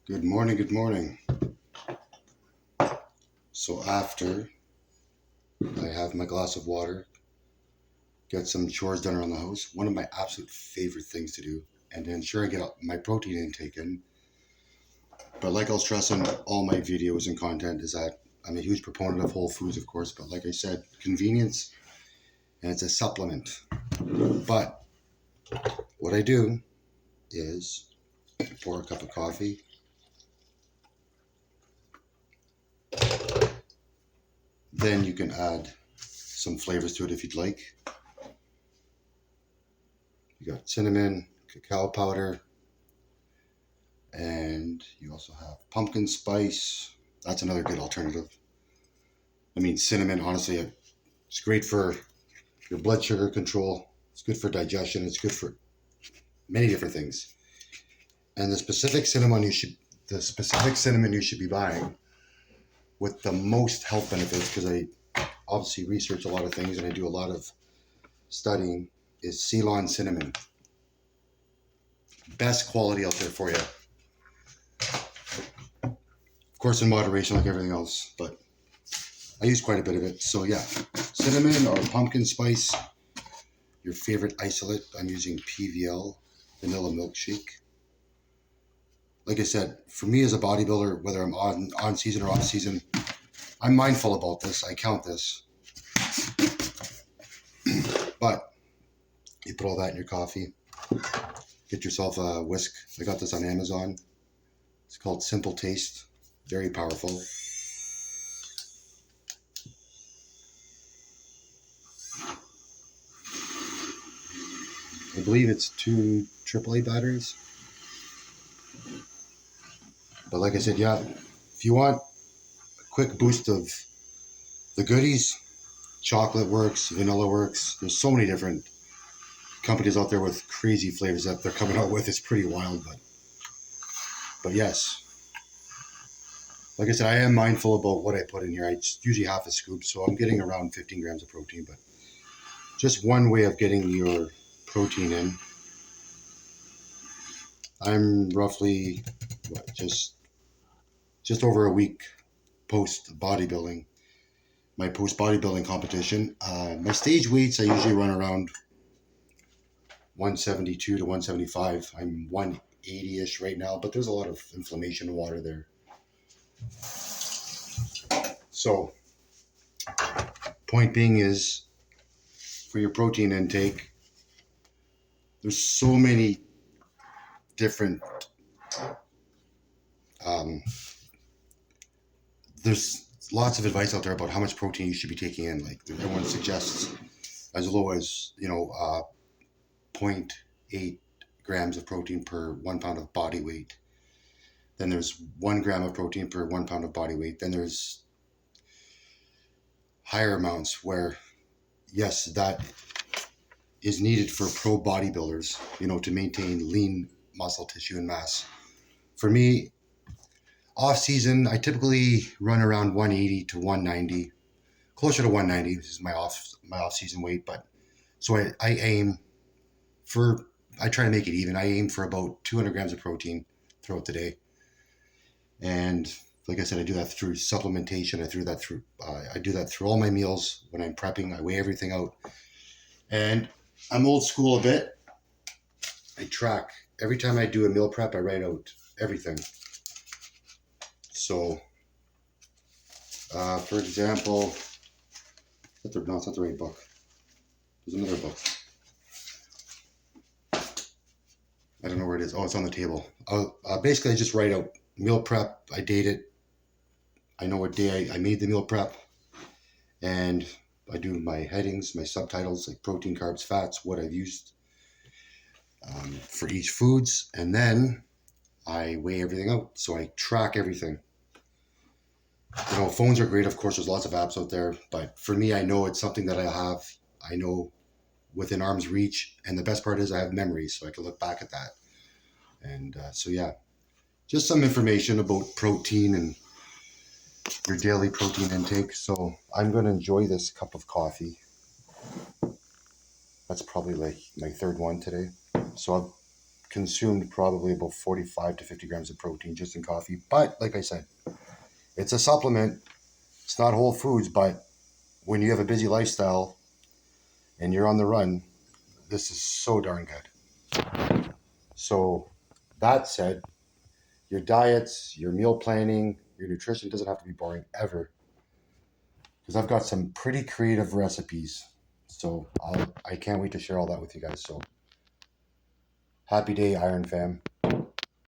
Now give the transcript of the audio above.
Good morning, good morning. So after I have my glass of water, get some chores done around the house, one of my absolute favorite things to do, and to ensure I get my protein intake in. But like I'll stress on all my videos and content is that I'm a huge proponent of whole foods, of course, but like I said, convenience and it's a supplement. But what I do is pour a cup of coffee, then you can add some flavors to it if you'd like. You got cinnamon, cacao powder, and you also have pumpkin spice. That's another good alternative. I mean, cinnamon, honestly, it's great for your blood sugar control. It's good for digestion. It's good for many different things. And the specific cinnamon you should be buying with the most health benefits, because I obviously research a lot of things and I do a lot of studying, is Ceylon cinnamon. Best quality out there for you. Of course, in moderation, like everything else, but I use quite a bit of it. So yeah, cinnamon or pumpkin spice, your favorite isolate. I'm using PVL vanilla milkshake. Like I said, for me as a bodybuilder, whether I'm on season or off season, I'm mindful about this. I count this. But you put all that in your coffee. Get yourself a whisk. I got this on Amazon. It's called Simple Taste. Very powerful. I believe it's 2 AAA batteries. But like I said, yeah, if you want a quick boost of the goodies, chocolate works, vanilla works. There's so many different companies out there with crazy flavors that they're coming out with. It's pretty wild, but yes. Like I said, I am mindful about what I put in here. I usually half a scoop, so I'm getting around 15 grams of protein, but just one way of getting your protein in. I'm roughly just over a week post bodybuilding, my post bodybuilding competition. My stage weights, I usually run around 172 to 175. I'm 180-ish right now, but there's a lot of inflammation in water there. So, point being is, for your protein intake, there's so many different there's lots of advice out there about how much protein you should be taking in. Like everyone suggests as low as 0.8 grams of protein per 1 pound of body weight. Then there's 1 gram of protein per 1 pound of body weight. Then there's higher amounts where, yes, that is needed for pro bodybuilders, to maintain lean muscle tissue and mass. For me, off season, I typically run around 180 to 190, closer to 190. This is my off season weight, but so I aim for, I try to make it even. I aim for about 200 grams of protein throughout the day, and like I said, I do that through supplementation. I do that through all my meals when I'm prepping. I weigh everything out, and I'm old school a bit. I track every time I do a meal prep. I write out everything. So, for example, no, it's not the right book. There's another book. I don't know where it is. Oh, it's on the table. Basically, I just write out meal prep. I date it. I know what day I made the meal prep. And I do my headings, my subtitles, like protein, carbs, fats, what I've used for each foods. And then I weigh everything out. So I track everything. Phones are great. Of course, there's lots of apps out there. But for me, I know it's something that I know within arm's reach. And the best part is I have memories, so I can look back at that. And so, yeah, just some information about protein and your daily protein intake. So I'm going to enjoy this cup of coffee. That's probably like my third one today. So I'll consumed probably about 45 to 50 grams of protein just in coffee. But like I said, it's a supplement. It's not whole foods, but when you have a busy lifestyle and you're on the run, this is so darn good. So that said, your diets, your meal planning, your nutrition doesn't have to be boring ever. Because I've got some pretty creative recipes. So I can't wait to share all that with you guys. So happy day, Iron Fam.